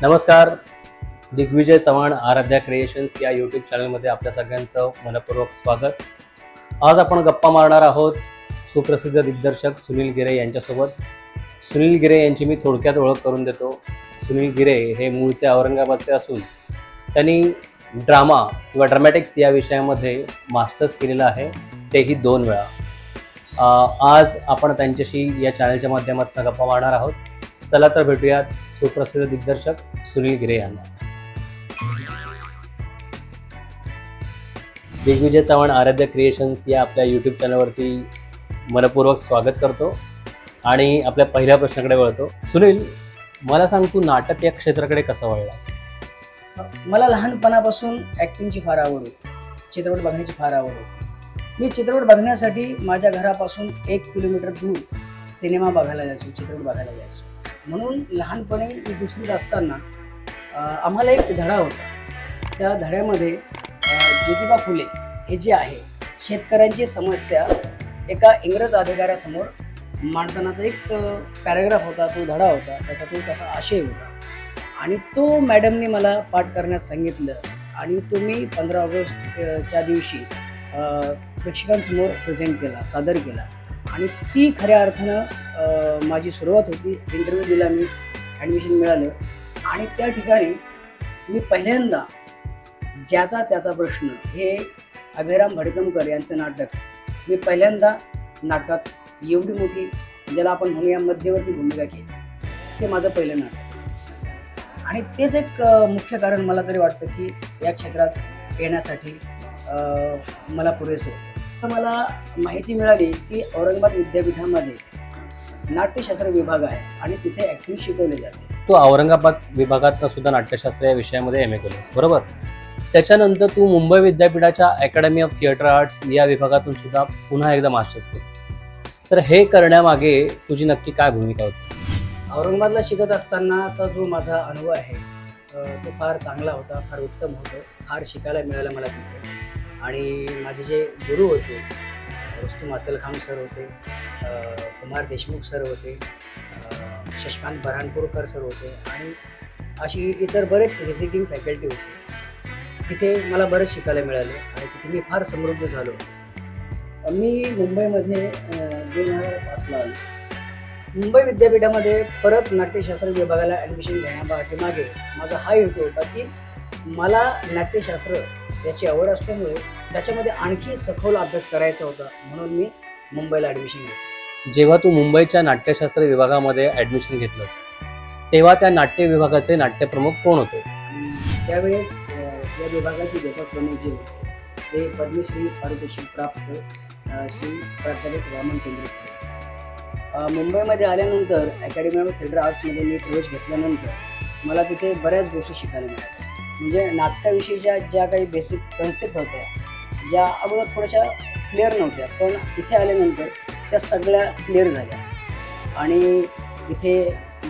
नमस्कार. दिग्विजय चव्हाण आराध्या क्रिएशन्स या यूट्यूब चॅनलमध्ये आपल्या सगळ्यांचं मनपूर्वक स्वागत. आज आपण गप्पा मारणार आहोत सुप्रसिद्ध दिग्दर्शक सुनील गिरे यांच्यासोबत. सुनील गिरे यांची मी थोडक्यात ओळख करून देतो. सुनील गिरे हे मूळचे औरंगाबादचे असून त्यांनी ड्रामा किंवा ड्रामॅटिक्स या विषयामध्ये मास्टर्स केलेलं आहे, तेही 2 वेळा. आज आपण त्यांच्याशी या चॅनलच्या माध्यमातून गप्पा मारणार आहोत. चला तर भेटूयात सुप्रसिद्ध दिग्दर्शक सुनील गिरे यांना. दिग्विजय चव्हाण आराध्य क्रिएशन्स या आपल्या यूट्यूब चॅनलवरती मनपूर्वक स्वागत करतो आणि आपल्या पहिल्या प्रश्नाकडे वळतो. सुनील, मला सांग, तू नाटक या क्षेत्राकडे कसा वळलास? मला लहानपणापासून ॲक्टिंगची फार आवड होती, चित्रपट बघण्याची फार आवड होती. मी चित्रपट बघण्यासाठी माझ्या घरापासून 1 किलोमीटर दूर सिनेमा बघायला जायचो, चित्रपट बघायला जायचो. म्हणून लहानपणी मी 2रीत असताना आम्हाला एक धडा होता. त्या धड्यामध्ये ज्योतिबा फुले हे जे आहे शेतकऱ्यांची समस्या एका इंग्रज अधिकाऱ्यासमोर मांडतानाचा एक पॅराग्राफ होता, तो धडा होता, त्याचा तो तसा आशय होता आणि तो मॅडमने मला पाठ करण्यास सांगितलं आणि तो मी 15 ऑगस्टच्या दिवशी प्रेक्षकांसमोर प्रेझेंट केला, सादर केला आणि ती खऱ्या अर्थानं माझी सुरुवात होती. इंटरव्ह्यू दिला मी, ॲडमिशन मिळालं आणि त्या ठिकाणी मी पहिल्यांदा ज्याचा त्याचा प्रश्न हे अभिराम भडकमकर यांचं नाटक मी पहिल्यांदा नाटकात एवढी मोठी, ज्याला आपण म्हणूया मध्यवर्ती भूमिका केली, ते माझं पहिलं नाटक. आणि तेच एक मुख्य कारण मला तरी वाटतं की या क्षेत्रात येण्यासाठी मला पुरेसं होतं. तर मला माहिती मिळाली की औरंगाबाद विद्यापीठामध्ये नाट्यशास्त्र विभाग आहे आणि तिथे ॲक्टिंग शिकवली जाते. तू औरंगाबाद विभागातनं सुद्धा नाट्यशास्त्र या विषयामध्ये MA केलंस, बरोबर? त्याच्यानंतर तू मुंबई विद्यापीठाच्या अकॅडमी ऑफ थिएटर आर्ट्स या विभागातून सुद्धा पुन्हा एकदा मास्टर्स केलं. तर हे करण्यामागे तुझी नक्की काय भूमिका होती? औरंगाबादला शिकत असतानाचा जो माझा अनुभव आहे तो फार चांगला होता, फार उत्तम होतं. फार शिकायला मिळालं मला तिथे. आणि माझे जे गुरु होते, रुस्तुम अफजलखान सर होते, कुमार देशमुख सर होते, शशिकांत बऱ्हाणपूरकर सर होते आणि अशी इतर बरेच व्हिजिटिंग फॅकल्टी होते. तिथे मला बरंच शिकायला मिळालं आणि तिथे मी फार समृद्ध झालो. मी मुंबईमध्ये 2005ला आलो. मुंबई विद्यापीठामध्ये परत नाट्यशास्त्र विभागाला ॲडमिशन घेण्यापाठीमागे माझा हा हेतू होता की मला नाट्यशास्त्र याची आवड असल्यामुळे त्याच्यामध्ये आणखी सखोल अभ्यास करायचा होता, म्हणून मी मुंबईला ॲडमिशन घेतलं. जेव्हा तू मुंबईच्या नाट्यशास्त्र विभागामध्ये ॲडमिशन घेतलंस तेव्हा त्या नाट्य विभागाचे नाट्यप्रमुख कोण होते? त्यावेळेस या विभागाचे लेखक प्रमुख जे होते ते पद्मश्री पारितोषिक प्राप्त श्री प्राध्यापक वामन केंद्रे सर. मुंबईमध्ये आल्यानंतर अकॅडमी ऑफ थिएटर आर्ट्समध्ये मी प्रवेश घेतल्यानंतर मला तिथे बऱ्याच गोष्टी शिकायला मिळाल्या. म्हणजे नाट्याविषयीच्या ज्या काही बेसिक कन्सेप्ट होत्या, ज्या अगोदर थोड्याशा क्लिअर नव्हत्या, पण इथे आल्यानंतर त्या सगळ्या क्लिअर झाल्या. आणि इथे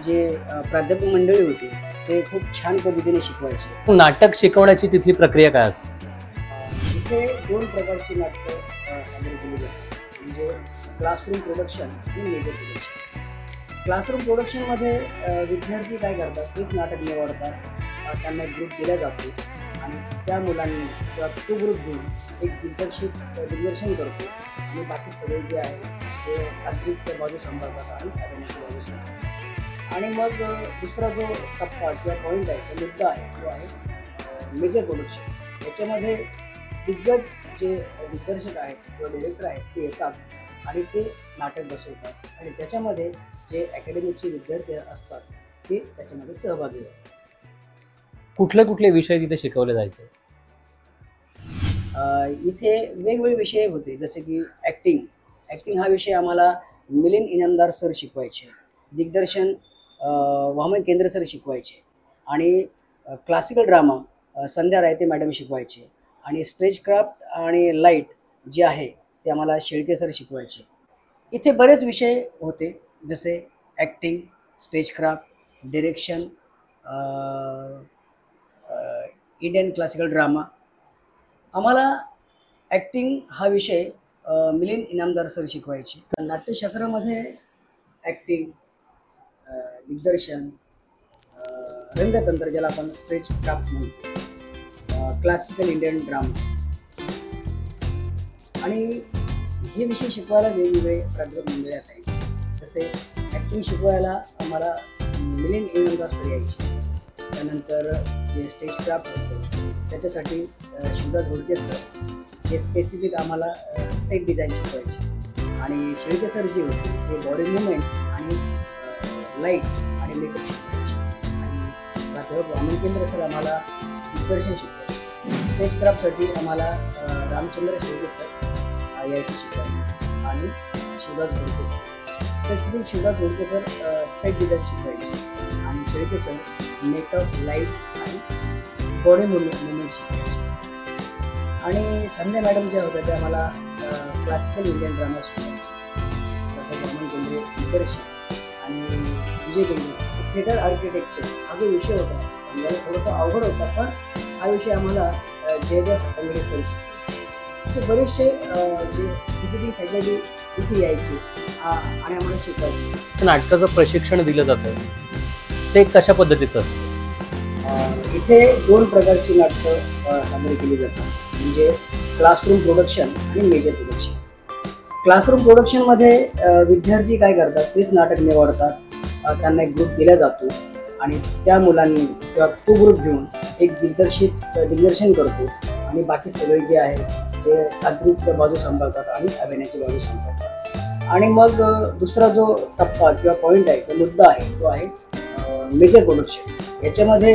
जे प्राध्यापक मंडळी होती ते खूप छान पद्धतीने शिकवायचे. नाटक शिकवण्याची तिथली प्रक्रिया काय असते? इथे 2 प्रकारची नाटकं सादर केली जातात, म्हणजे क्लासरूम प्रोडक्शन आणि मेजर प्रोडक्शन. क्लासरूम प्रोडक्शनमध्ये विद्यार्थी काय करतात, तेच नाटक निवडतात, त्यांना एक ग्रुप दिला जातो आणि त्या मुलांनी किंवा तो ग्रुप घेऊन एक दिग्दर्शन करतो आणि बाकी सगळे जे आहे ते तांत्रिक बाजू सांभाळतात आणि अकॅडमीची बाजू सांभाळतात. आणि मग दुसरा जो टप्पा किंवा पॉईंट आहे, तो मुद्दा आहे, तो आहे मेजर प्रोडक्शन. याच्यामध्ये दिग्गज जे दिग्दर्शक आहेत किंवा डिरेक्टर आहेत ते येतात आणि ते नाटक बसवतात आणि त्याच्यामध्ये जे अकॅडमीचे विद्यार्थी असतात ते त्याच्यामध्ये सहभागी होतात. कुठले कुठले विषय तिथे शिकवले जायचे? इथे वेगवेगळे विषय होते, जसे की ॲक्टिंग हा विषय आम्हाला मिलिंद इनामदार सर शिकवायचे, दिग्दर्शन वामन केंद्रे सर शिकवायचे आणि क्लासिकल ड्रामा संध्या रायते मॅडम शिकवायचे आणि स्टेज क्राफ्ट आणि लाईट जे आहे ते आम्हाला शेळके सर शिकवायचे. इथे बरेच विषय होते, जसे acting, stage craft, direction, Indian classical drama. आम्हाला ॲक्टिंग हा विषय मिलिंद इनामदार सर शिकवायचे. नाट्यशास्त्रामध्ये ॲक्टिंग, दिग्दर्शन, रंगतंत्र, ज्याला आपण स्टेज क्राफ्ट म्हणतो, क्लासिकल इंडियन ड्रामा, आणि हे विषय शिकवायला वेगवेगळे प्राध्यापक मंडळी असायचे. जसे ॲक्टिंग शिकवायला आम्हाला मिलिंद इंगळकर सर यायचे. त्यानंतर जे स्टेज क्राफ्ट होतं त्याच्यासाठी शिवदास होडके सर, जे स्पेसिफिक आम्हाला सेट डिझाईन शिकवायचे. आणि शेळके सर जे होते ते बॉडी मुवमेंट आणि लाईट्स आणि मेकअप शिकवायचे. आणि प्राध्यापक वामनकेंद्र सर आम्हाला दिग्दर्शन शिकवायचे. स्टेज क्राफ्टसाठी आम्हाला रामचंद्र शेळके सर यायचे शिकवायचे. आणि Shivdas Hodke sir, specific Shivdas Hodke sir set design शिकवायचे. आणि शेळके सर मेकअप, लाईट आणि बॉडी मुवमेंट शिकवायचे. आणि संध्या मॅडम ज्या होत्या त्या आम्हाला क्लासिकल इंडियन ड्रामा शिकवायचे. वामनकेंद्रे दिग्दर्शन आणि विजय केंद्रे थिएटर आर्किटेक्चर हा जो विषय होता समजायला थोडासा अवघड होता, पण हा विषय आम्हाला जयदेव हातंगडे सर शिकवायचे. असे बरेचसे जे व्हिजिटिंग फॅकल्टी इथे यायचे आणि आम्हाला शिकवायचे. नाटकाचं प्रशिक्षण दिलं जातं ते कशा पद्धतीचं असतं? इथे 2 प्रकारची नाटकं सादर केली जातात, म्हणजे क्लासरूम प्रोडक्शन आणि मेजर प्रोडक्शन. क्लासरूम प्रोडक्शनमध्ये विद्यार्थी काय करतात, तेच नाटक निवडतात, त्यांना एक ग्रुप दिला जातो आणि त्या मुलांनी किंवा तो ग्रुप घेऊन एक दिग्दर्शन करतो आणि बाकी सगळे जे आहे ते तांत्रिक बाजू सांभाळतात आणि अभिनयाची बाजू सांभाळतात. आणि मग दुसरा जो टप्पा किंवा पॉईंट आहे, तो मुद्दा आहे, तो आहे मेजर प्रोडक्शन. याच्यामध्ये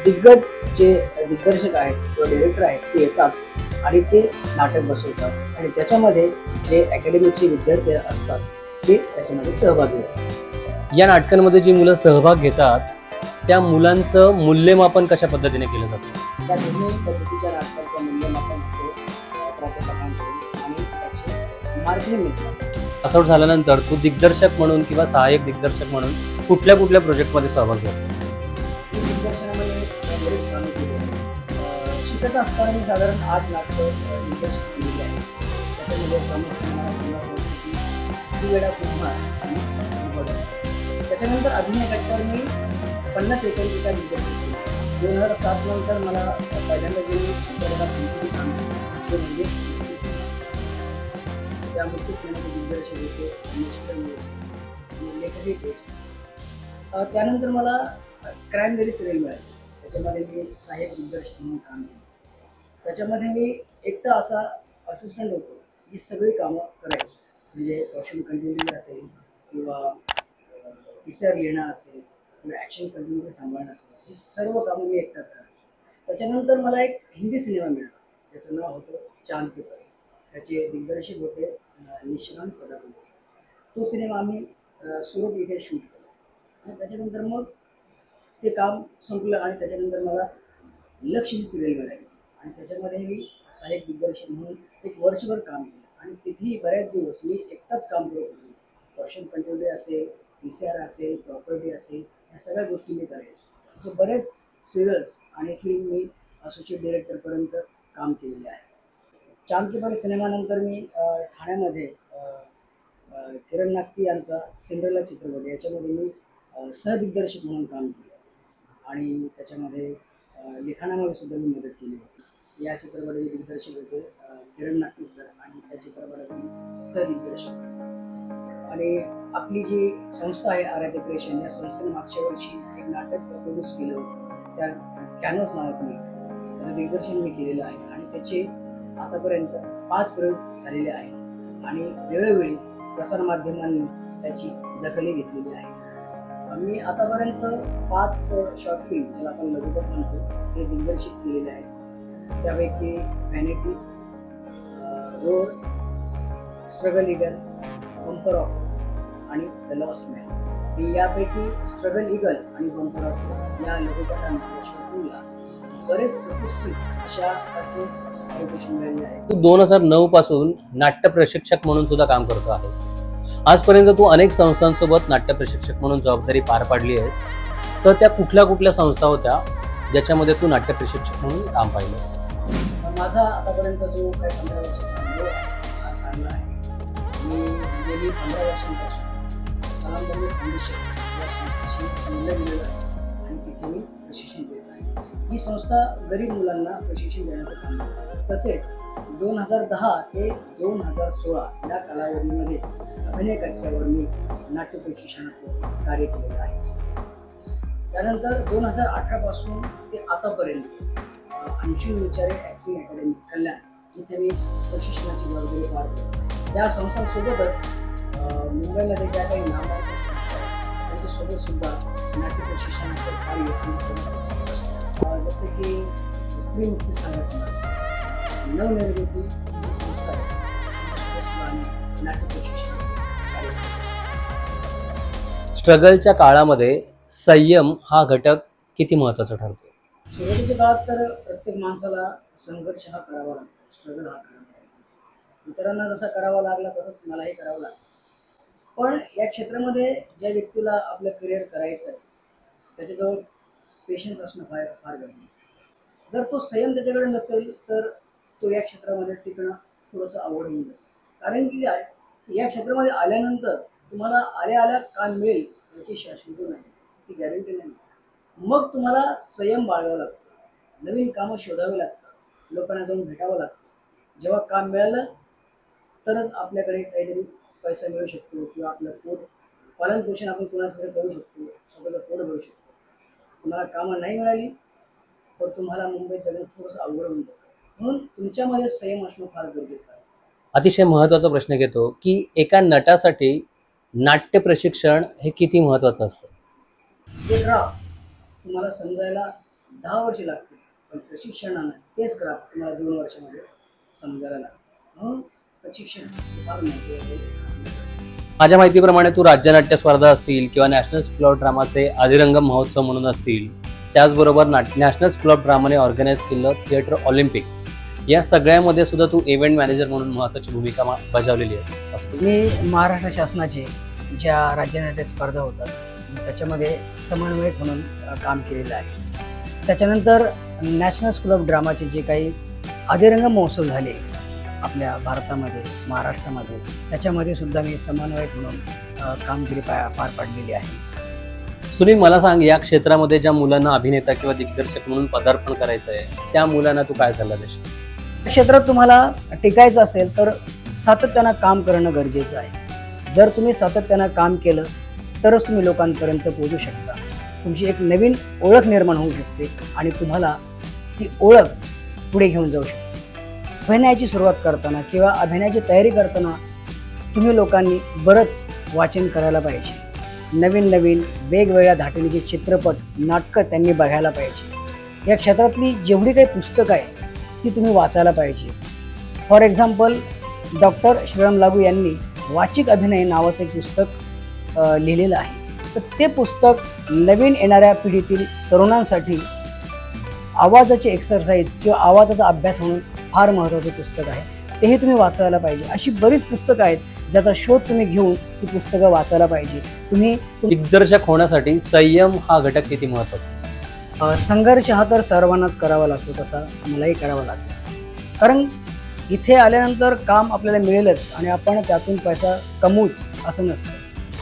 दिग्गज जे दिग्दर्शक आहेत किंवा डिरेक्टर आहेत ते येतात आणि ते नाटक बसवतात आणि त्याच्यामध्ये जे अकॅडमीचे विद्यार्थी असतात ते त्याच्यामध्ये सहभागी होतात. या नाटकांमध्ये जी मुलं सहभाग घेतात त्या मुलांचं मूल्यमापन कशा पद्धतीने केलं जातं? त्या दोन्ही पद्धतीच्या नाटकांचं मूल्यमापन होतो प्राध्यापकांकडून आणि त्याचे मार्किंग मिळतात. असं झाल्यानंतर तू दिग्दर्शक म्हणून किंवा सहाय्यक दिग्दर्शक म्हणून कुठल्या कुठल्या प्रोजेक्टमध्ये सहभाग घेतो? दिग्दर्शनामध्ये बरेच कामं केली. शिकत असताना मी साधारण 8 नाटकं दिग्दर्शन केलेली आहे. त्याच्यामध्ये वेळा कुमार आणि त्याच्यानंतर अभिनय गटावर मी 50 एकांकिका दिग्दर्शन केली. 2007 नंतर मला पहिल्यांदा जे चित्रपटात संपूर्ण काम केलं ते म्हणजे त्या मुख्य सिनेमाचे दिग्दर्शक होते मिस्टर लेखकही टेस्ट. त्यानंतर मला क्राईम सिरियल मिळाली. त्याच्यामध्ये मी सहाय्यक दिग्दर्शक म्हणून काम केलं. त्याच्यामध्ये मी एकटा असा असिस्टंट होतो जी सगळी कामं करायचो, म्हणजे कॉस्ट्यूम कंटिन्युटी असेल किंवा पिक्चर लिहिणं असेल किंवा ॲक्शन कंटिन्युटी सांभाळणं असेल, ही सर्व कामं मी एकटाच करायचो. त्याच्यानंतर मला एक हिंदी सिनेमा मिळाला, त्याचं नाव होतं चांद के परी. त्याचे दिग्दर्शक होते निशिकांत सदाफुले. तो सिनेमा आम्ही सुरत इथे शूट केला आणि त्याच्यानंतर मग ते काम संपलं आणि त्याच्यानंतर मला लक्ष्मी सिरियल मिळाली आणि त्याच्यामध्ये मी सहाय्यक दिग्दर्शक म्हणून एक वर्षभर काम केलं आणि तिथेही बऱ्याच दिवस मी एकटाच काम करत होतो. कॉस्ट्यूम कंट्रोल असेल, PCR असेल, प्रॉपर्टी असेल, या सगळ्या गोष्टी मी करायचो. असे बरेच सिरियल्स आणि फिल्म मी असोसिएट डिरेक्टरपर्यंत काम केलेले आहे. चांद के परी सिनेमानंतर मी ठाण्यामध्ये किरण नागती यांचा सिंड्रेला चित्रपट याच्यामध्ये मी सहदिग्दर्शक म्हणून काम केलं आणि त्याच्यामध्ये लिखाणामध्ये सुद्धा मी मदत केली होती. या चित्रपटाचे दिग्दर्शक होते किरण नागती सर आणि त्या चित्रपटाचे सहदिग्दर्शक. आणि आपली जी संस्था आहे आराध्य क्रिएशन, या संस्थेने मागच्या वर्षी एक नाटक प्रोड्यूस केलं होतं, त्या कॅनव्हास नावाचं नाटक. त्याचं दिग्दर्शन मी केलेलं आहे आणि त्याचे आतापर्यंत 5 प्रयोग झालेले आहेत आणि वेळोवेळी प्रसारमाध्यमांनी त्याची दखलही घेतलेली आहे. मी आतापर्यंत 5 शॉर्ट फिल्म, ज्याला आपण लघुपट म्हणतो, हे दिग्दर्शित केलेले आहेत. त्यापैकी vanity, road, struggle eagle, bumper of आणि द लॉस्ट मॅन. मी यापैकी स्ट्रगल ईगल आणि बंपर ऑफ या लघुपटांना शॉर्ट फिल्मला बरेच प्रतिष्ठित असे प्रोत्साहन मिळाले आहे. तू 2009 पासून नाट्य प्रशिक्षक म्हणून सुद्धा काम करतो आहेस. आजपर्यंत तू अनेक संस्थांसोबत नाट्य प्रशिक्षक म्हणून जबाबदारी पार पाडली आहेस. तर त्या कुठल्या कुठल्या संस्था होत्या ज्याच्यामध्ये तू नाट्य प्रशिक्षक म्हणून काम पाहिलंस? माझा आतापर्यंत जो काही 15 वर्षाचा अनुभव चांगला आहे. मी गेली 15 वर्षांपासून सलाम बंधू फाउंडेशन या संस्थेशी जोडलं गेलेलं आहे आणि तिथे मी प्रशिक्षण देत आहे. ही संस्था गरीब मुलांना प्रशिक्षण देण्याचं काम करते. तसेच 2010 ते 2016 या कालावधीमध्ये अभिनय कट्ट्यावर मी नाट्य प्रशिक्षणाचं कार्य केलेलं आहे. त्यानंतर 2018 पासून ते आतापर्यंत अंशुल विचारे ॲक्टिंग अकॅडमी कल्याण इथे मी प्रशिक्षणाची जबाबदारी पार करतो. या संस्थांसोबतच मुंबईमध्ये ज्या काही नामांकित संस्था आहेत त्यांच्यासोबत सुद्धा नाट्य प्रशिक्षणाचं कार्य करत असतो. जसे की स्त्री मुक्ती संघटना, नवनिर्मिती जी संस्था आहे त्यांच्यासोबत सुद्धा आम्ही नाट्य प्रशिक्षणाचं कार्य करतो. स्ट्रगलच्या काळामध्ये संयम हा घटक किती महत्त्वाचा ठरतो? सुरुवातीच्या काळात तर प्रत्येक माणसाला संघर्ष हा करावा लागतो, स्ट्रगल हा करावा लागतो. इतरांना जसा करावा लागला तसंच मलाही करावं लागतं. पण या क्षेत्रामध्ये ज्या व्यक्तीला आपलं करिअर करायचं आहे त्याच्याजवळ पेशन्स असणं फार फार गरजेचं आहे. जर तो संयम त्याच्याकडे नसेल तर तो या क्षेत्रामध्ये टिकणं थोडंसं अवघड होऊन जातं. कारण की काय, या क्षेत्रामध्ये आल्यानंतर तुम्हाला आल्या काम मिळेल याची शाश्वती नाही, ती गॅरंटी नाही. मग तुम्हाला संयम बाळगावा लागतो, नवीन कामं शोधावी लागतात, लोकांना जाऊन भेटावं लागतं. जेव्हा काम मिळालं तरच आपल्याकडे काहीतरी पैसा मिळू शकतो किंवा आपलं पोट पालनपोषण आपण कोणासाठी करू शकतो, स्वतःचं पोट भरू शकतो. तुम्हाला कामं नाही मिळाली तर तुम्हाला मुंबईत जगणं थोडंसं अवघड होऊन जातं. म्हणून तुमच्यामध्ये संयम असणं फार गरजेचं आहे. अतिशय महत्त्वाचा प्रश्न घेतो की एका नटासाठी नाट्य प्रशिक्षण हे किती महत्त्वाचं असतं? जे क्राफ्ट तुम्हाला समजायला 10 वर्षे लागतील, पण प्रशिक्षणानं तेच क्राफ्ट तुम्हाला 2 वर्षामध्ये समजायला लागतं. म्हणून प्रशिक्षण फार महत्त्वाचं आहे. माझ्या माहितीप्रमाणे तू राज्यनाट्य स्पर्धा असतील किंवा नॅशनल स्कूल ऑफ ड्रामाचे आदिरंगम महोत्सव म्हणून असतील, त्याचबरोबर नॅशनल स्कूल ऑफ ड्रामाने ऑर्गनाईज केलेलं थिएटर ऑलिम्पिक या सगळ्यामध्ये सुद्धा तू इव्हेंट मॅनेजर म्हणून महत्त्वाची भूमिका बजावलेली असते. मी महाराष्ट्र शासनाचे ज्या राज्यनाट्य स्पर्धा होतात त्याच्यामध्ये समन्वयक म्हणून काम केलेलं आहे. त्याच्यानंतर नॅशनल स्कूल ऑफ ड्रामाचे जे काही आदिरंगम महोत्सव झाले आपल्या भारतामध्ये, महाराष्ट्रामध्ये, त्याच्यामध्ये सुद्धा मी समन्वयक म्हणून कामगिरी पार पाडलेली आहे. सुनील, मला सांग, या क्षेत्रामध्ये ज्या मुलांना अभिनेता किंवा दिग्दर्शक म्हणून पदार्पण करायचं आहे त्या मुलांना तू काय सल्ला देशील? क्षेत्रात तुम्हाला टिकायचं असेल तर सातत्यानं काम करणं गरजेचं आहे. जर तुम्ही सातत्यानं काम केलं तरच तुम्ही लोकांपर्यंत पोहोचू शकता. तुमची एक नवीन ओळख निर्माण होऊ शकते आणि तुम्हाला ती ओळख पुढे घेऊन जाऊ शकते. अभिनयाची सुरुवात करताना किंवा अभिनयाची तयारी करताना तुम्ही लोकांनी बरंच वाचन करायला पाहिजे. नवीन नवीन वेगवेगळ्या धाटणीचे चित्रपट, नाटकं त्यांनी बघायला पाहिजे. या क्षेत्रातली जेवढी काही पुस्तकं आहे ती तुम्ही वाचायला पाहिजे. फॉर एक्झाम्पल, डॉक्टर श्रीराम लागू यांनी वाचिक अभिनय नावाचं एक पुस्तक लिहिलेलं आहे. तर ते पुस्तक नवीन येणाऱ्या पिढीतील तरुणांसाठी आवाजाची एक्सरसाइज किंवा आवाजाचा अभ्यास म्हणून फार महत्त्वाचं पुस्तक आहे. तेही तुम्ही वाचायला पाहिजे. अशी बरीच पुस्तकं आहेत ज्याचा शोध तुम्ही घेऊन ती पुस्तकं वाचायला पाहिजे. तुम्ही दिग्दर्शक होण्यासाठी संयम हा घटक किती महत्त्वाचा असतो? संघर्ष हा तर सर्वांनाच करावा लागतो, तसा मलाही करावा लागतो. कारण इथे आल्यानंतर काम आपल्याला मिळेलच आणि आपण त्यातून पैसा कमवूच असं नसतं.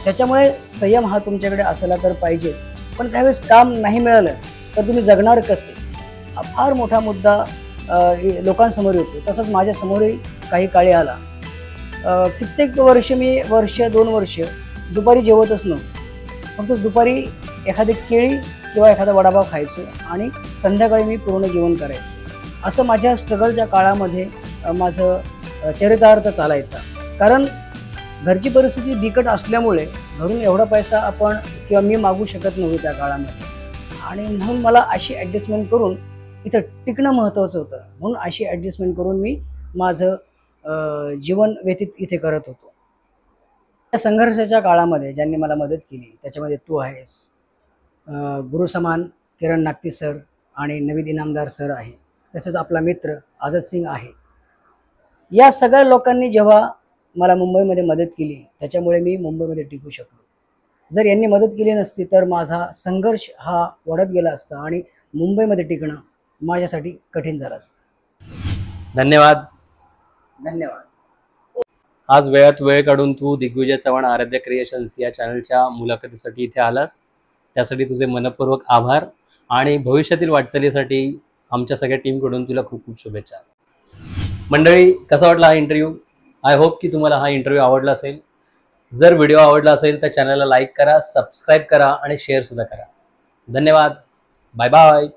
त्याच्यामुळे संयम हा तुमच्याकडे असायला तर पाहिजेच. पण त्यावेळेस काम नाही मिळालं तर तुम्ही जगणार कसे, हा फार मोठा मुद्दा लोकांसमोर येतो. तसंच माझ्यासमोरही काही काळी आला. कित्येक वर्ष मी 1-2 वर्ष दुपारी जेवतच नव्हतो. फक्त दुपारी एखादी केळी किंवा एखादा वडापाव खायचो आणि संध्याकाळी मी पूर्ण जेवण करायचो. असं माझ्या स्ट्रगलच्या काळामध्ये माझं चरितार्थ चालायचा. कारण घरची परिस्थिती बिकट असल्यामुळे घरून एवढा पैसा आपण किंवा मी मागू शकत नव्हतो त्या काळामध्ये. आणि म्हणून मला अशी ॲडजस्टमेंट करून इथं टिकणं महत्त्वाचं होतं. म्हणून अशी ॲडजस्टमेंट करून मी माझं जीवन व्यतीत इथे करत होतो. त्या संघर्षाच्या काळामध्ये ज्यांनी मला मदत केली त्याच्यामध्ये तू आहेस, गुरुसमान किरण नागती सर आणि नवीद इनामदार सर आहे, तसेच आपला मित्र आझाद सिंग आहे. या सगळ्या लोकांनी जेव्हा मला मुंबईमध्ये मदत केली त्याच्यामुळे मी मुंबईमध्ये टिकू शकलो. जर यांनी मदत केली नसती तर माझा संघर्ष हा वाढत गेला असता आणि मुंबईमध्ये टिकणं माझ्यासाठी कठीण झालं असतं. धन्यवाद. धन्यवाद. आज वेळात वेळ काढून तू दिग्विजय चव्हाण आराध्य क्रिएशन्स या चॅनलच्या मुलाखतीसाठी इथे आलास. त्यासाठी तुझे मनपूर्वक आभार आणि भविष्यातील वाटचालीसाठी आमच्या सगळ्या टीमकडून तुला खूप खूप शुभेच्छा. मंडळी, कसा वाटला हा इंटरव्ह्यू? आय होप की तुम्हाला हा इंटरव्ह्यू आवडला असेल. जर व्हिडिओ आवडला असेल तर चॅनलला लाईक करा, सबस्क्राईब करा आणि शेअरसुद्धा करा. धन्यवाद. Bye bye.